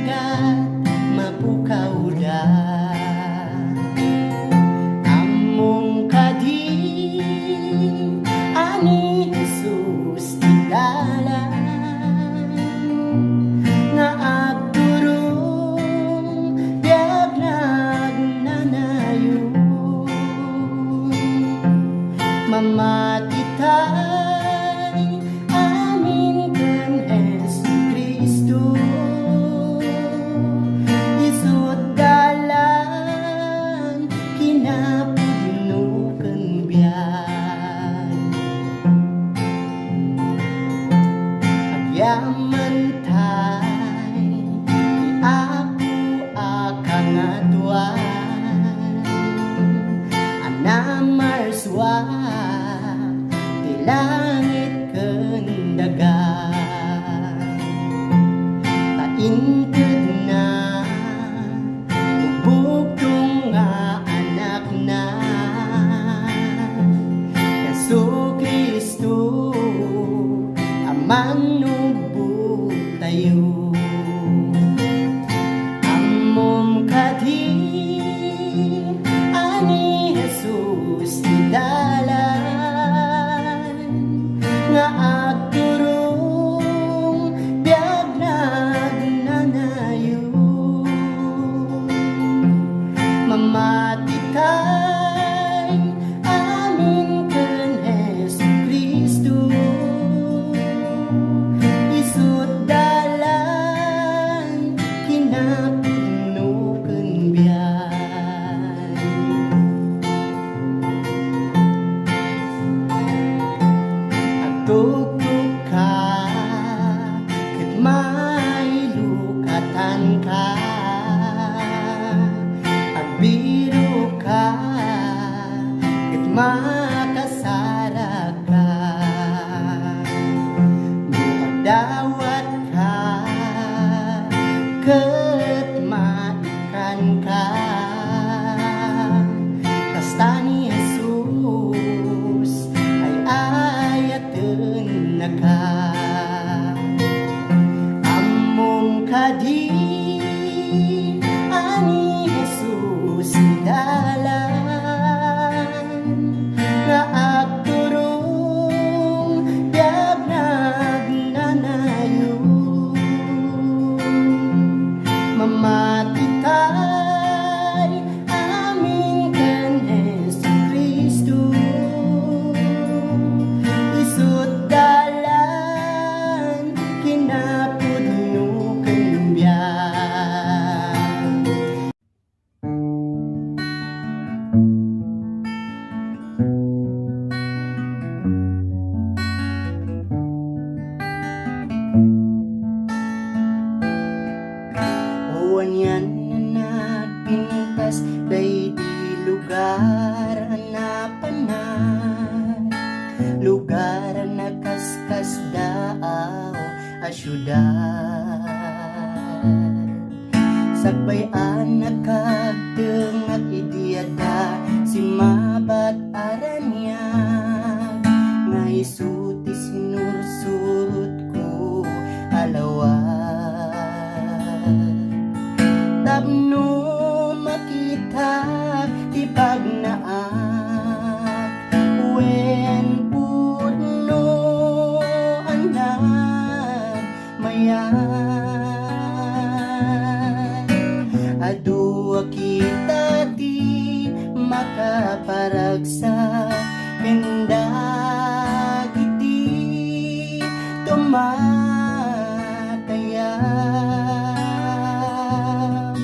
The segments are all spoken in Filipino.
bigat mapukaw da. Among kadi ani Jesus tidalan nga agturong biag nagnanayon mamatitay amin kan Jesucristo isut dalan kinapuno ken biag agyaman tay aku akang atuan anamarswa di langit ken dagat tainted na bubugtong nga anak na Jesucristo amang nubog tayo amom kadi ani Jesus tidalan nga agturong biag nagnanayon mamatitay amin ken Jesucristo isut dalan kinapuno ken biag agtugtog ka ket mailukatan ka agbiro ka ket makasara ka magdawat ka ket maikan ka kasta ni Jesus ay ayaten na ka among kadi ani Jesus dalan nga agturong biag nagnanayon mamatitay amin ken Jesucristo isut dalan kinapuno ken biag Uwan na nagpintas day di lugar na panay lugar na kaskas daaw a syudad sagbayan nakagdengag idiyada si mabat aranyag nga isuti sinursurot ko alawad tapno makita di pagnaak wen pudno anak mayan adua kita di makaparagsa kendag iti tumatayam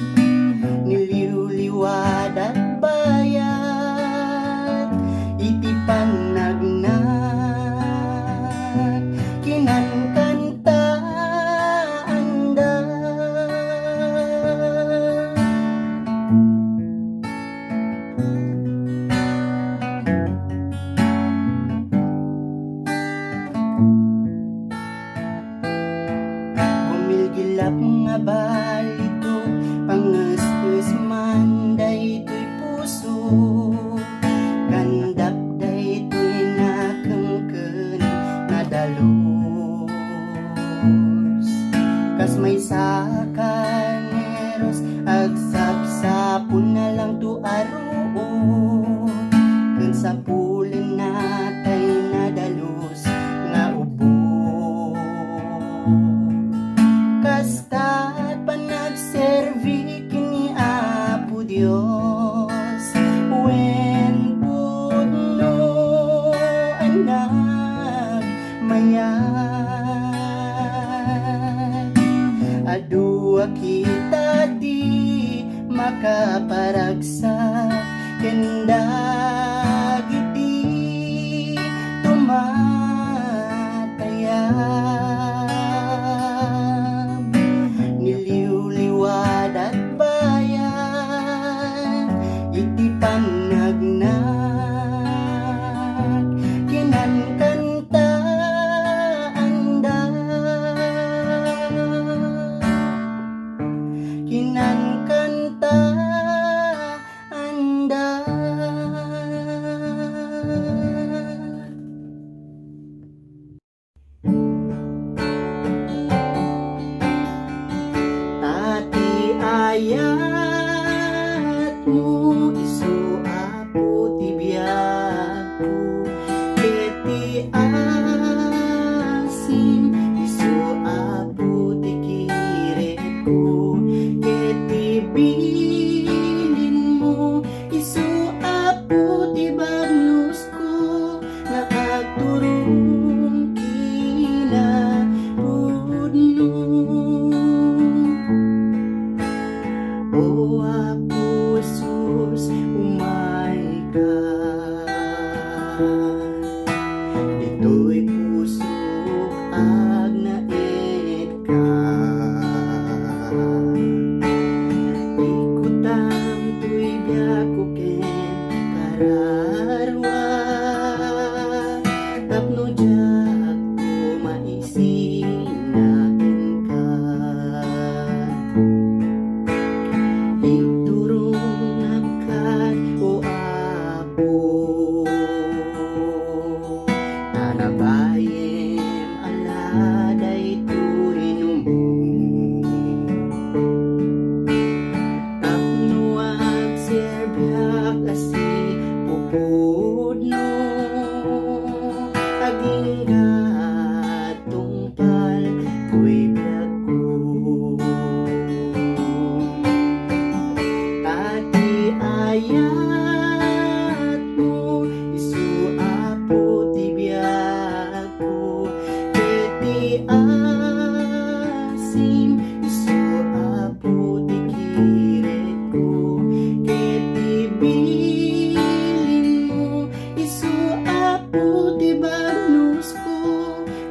niliwliwad at bayat iti panagnak kinankanta anda gumilgilap nga balito pangestes man daytoy puso gandap daytoy nakengken nadalos kas may sakay kita di makaparagsak kendag iti tumatayab niliw-liwad at bayan iti panagnak kinankanta anda kinankanta anda. Tati ayat mo isu apo ti biyaku keti asim isu apo ti kireku keti bilin mo isu apo ti bagnusku nakagturong kinapudno. O Apo Jesus, umay ka. Dito'y pusok ag naet ka. Ikutam to'y biyaku ken kararwa. Tapno jak ko maisinakin ka. Iturong nagkat o Apo tanabayem aladay tuinumo tapno agserbyak asi pupudno aging gatungpal tuy biyak ko. Tati ayat mo isu apo ti biyaku keti asim isu apo ti kireku keti bilin mo isu apo ti bagnusku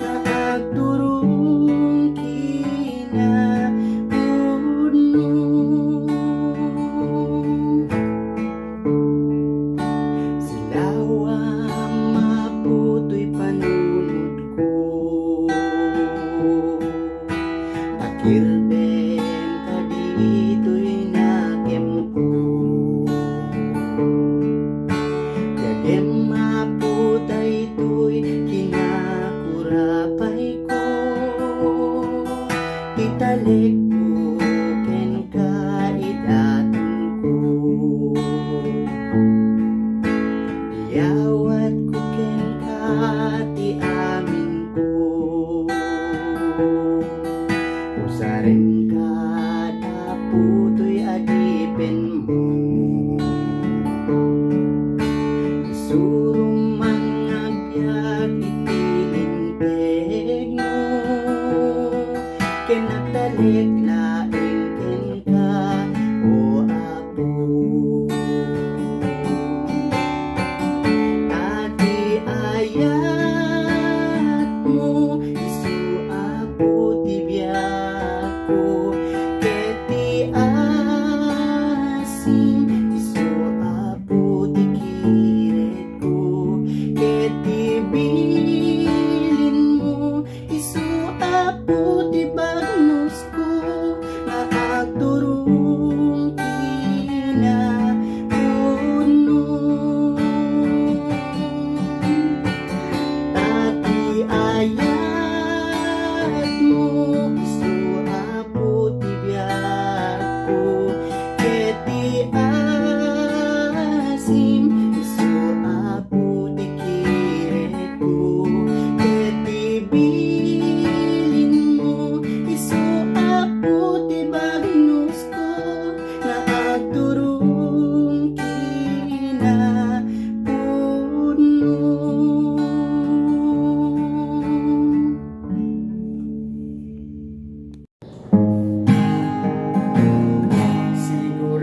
nakagturong kinapudno. Silawa maputo'y panunod ko Pakirdem ka dito'y nakem ko Yagem maputay to'y kinakurapay ko Italik ko ken kaidatun ko Iyawat ko ken ti amin ko Usaren ka taputo'y adipen mo Isurong mangagbyag itilinteg mo Kinagtalik laing ken ka o Apo. Tati ayat mo isu apo ti biyaku keti asim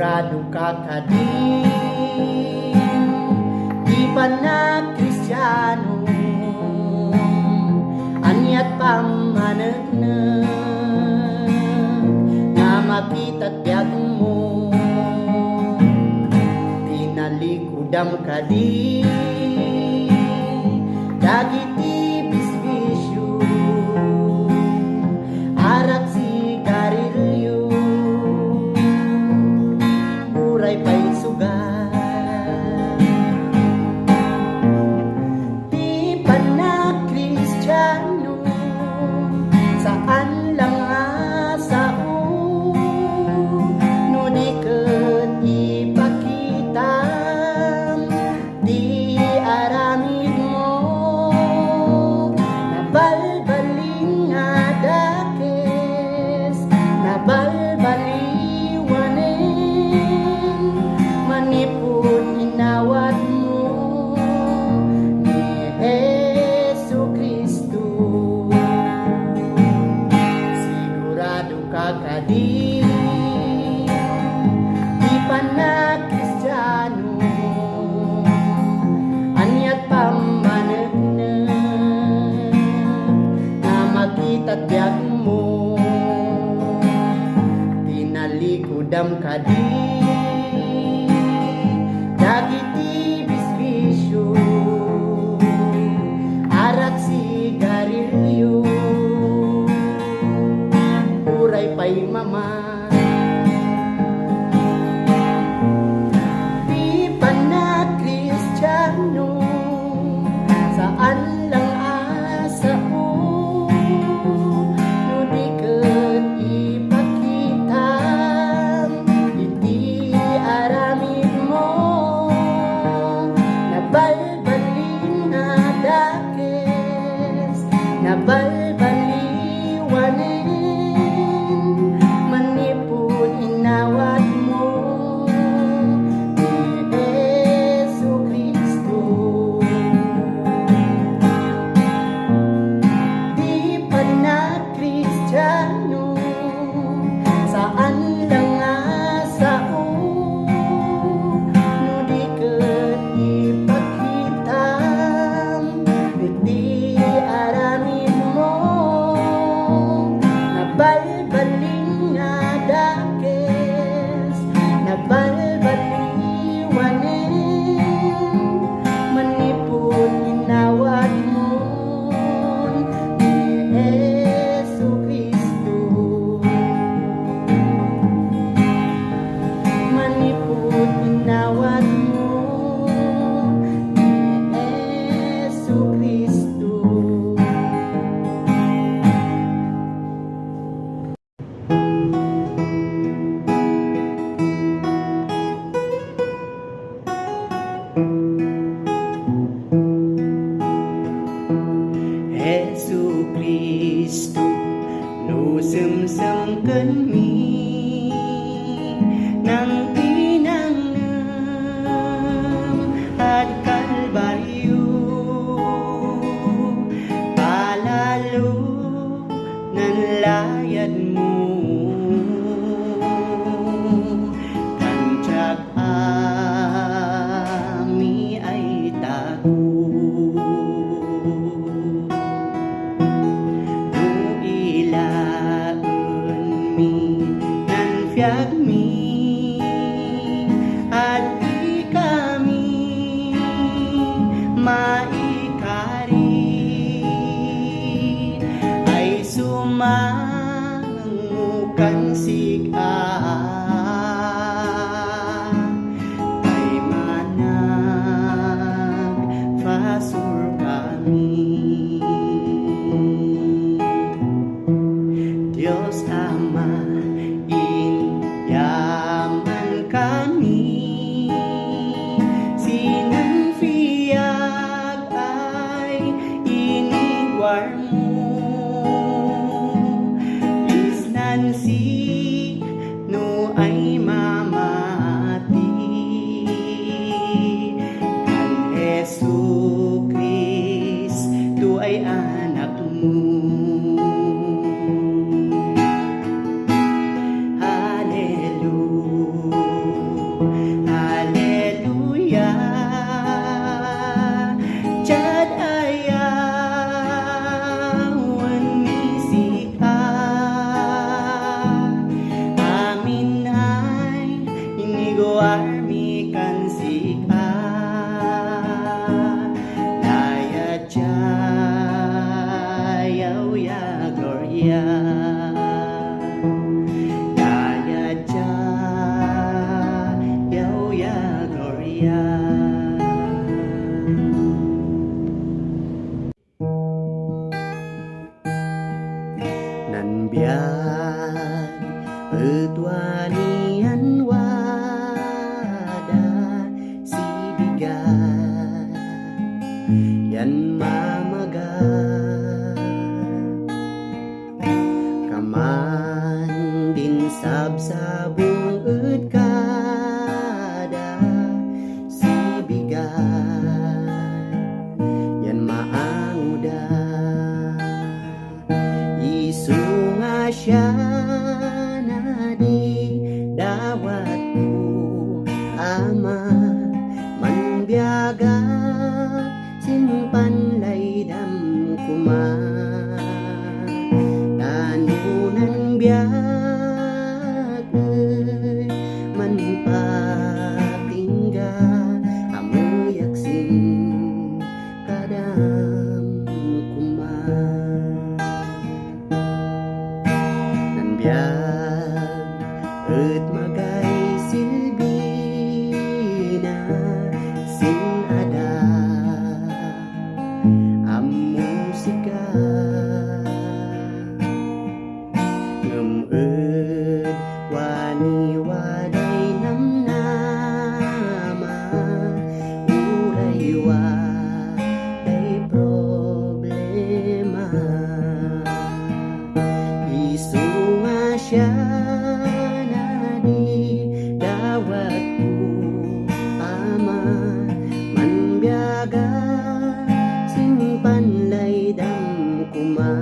Sigurado ka kadin, di pa na Kristiyano, anyat pamanagna nga makita't biyag mo, tinalikudam kadin, dagiti bisbisyo, arak sigarilyo, uray pa'y sugat. Di pa na Kristiyano, saan lang asao, no di ket ipakita, di aramid mo, nabalbaling nga dakes, nabalbaliwanen, manipod inawat mo ni Jesu Kristo. Sigurado ka kadin, di pa na Kristiyano, anyat pamanagna na makita't biyag mo, tinalikudam kadin, dagiti bisbisyo, arak sigarilyo, uray pa'y mama. Di pa na Kristiyano, saan lang asao, no di ket ipakita, iti aramid mo, nabalbaling nga dakes, nabalbaliwanen, manipod inawat mo ni Jesu Kristo. Di pa na Kristiyano, saan lang asao, no di ket ipakita, iti aramid mo, nabalbaling nga dakes, nabalbaliwanen, manipod inawat mo ni Jesu Kristo. Manipod inawat mo ni Jesu Kristo. Jesu Kristo, no semsemken mi nang tinangnam at Kalbaryo, palalo nan layad mo, kantsak ami ay tago. Biyag mi at di kami maikari, ay sumangukan siga, ay manag fasur kami. Diyos Ama, yaman kami, sinangfiyag ay inigwar mo, isnansi no ay mamati, kan Jesu Kristo ay anak mo. Hallelujah. army kan sika Naya yaw ya gloria Naya yaw ya gloria Nan biag Etwanian wada sibigan Yan mamaga Kaman din sabsabong etkada sibigan Yan maanguda Isu nga siya dawatku ama manbiaga simpan laydam kuma tanunan biag manpatingga amu yaksin kadam kuma nan biag et magay silbi na sinada ang musika ngemud wani waday namnama uray waday problema isu nga siya dawatku ama manbiaga simpan laydam kuma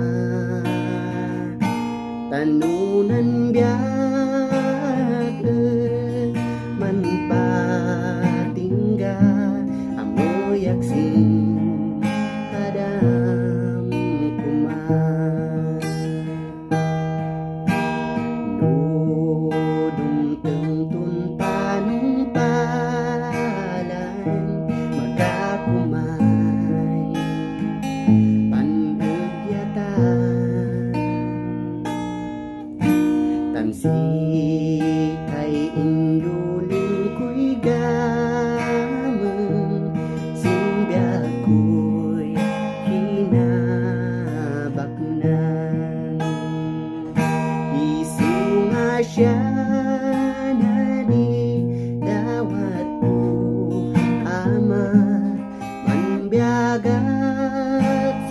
tanunan biag manpatingga amo yaksin kadam kuma Tansi kay indulin ko'y gamang Simbiag ko'y kinabaknan Isu nga siya na di dawat ko ama manbiagat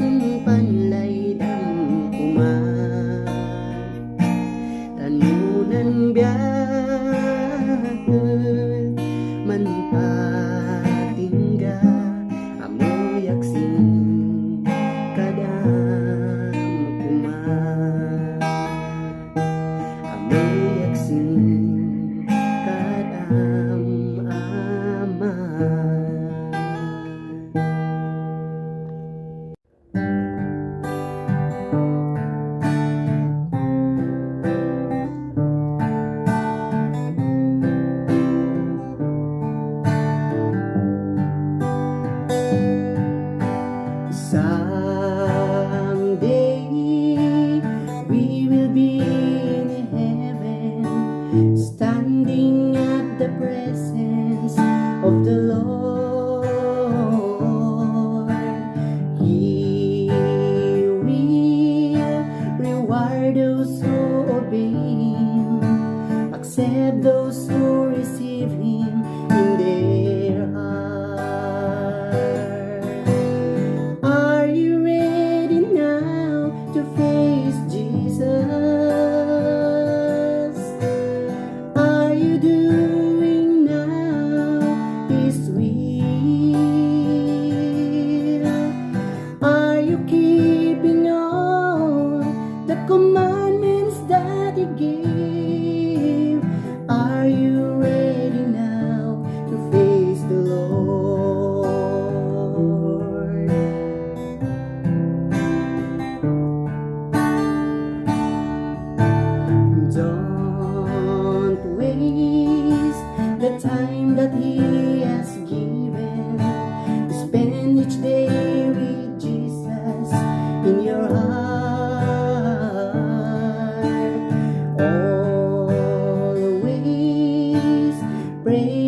simpan laydam kuman tanunan biag manpatingga amo yaksin kadam kuman amo yaksin kadam ama Someday we will be in heaven, standing at the presence of the Lord. He will reward those who obey Him, accept those who receive Him in their heart. Are you ready now to face Jesus? Are you doing now His will? Are you keeping all the commandments that He gave? Are you ready now to face pray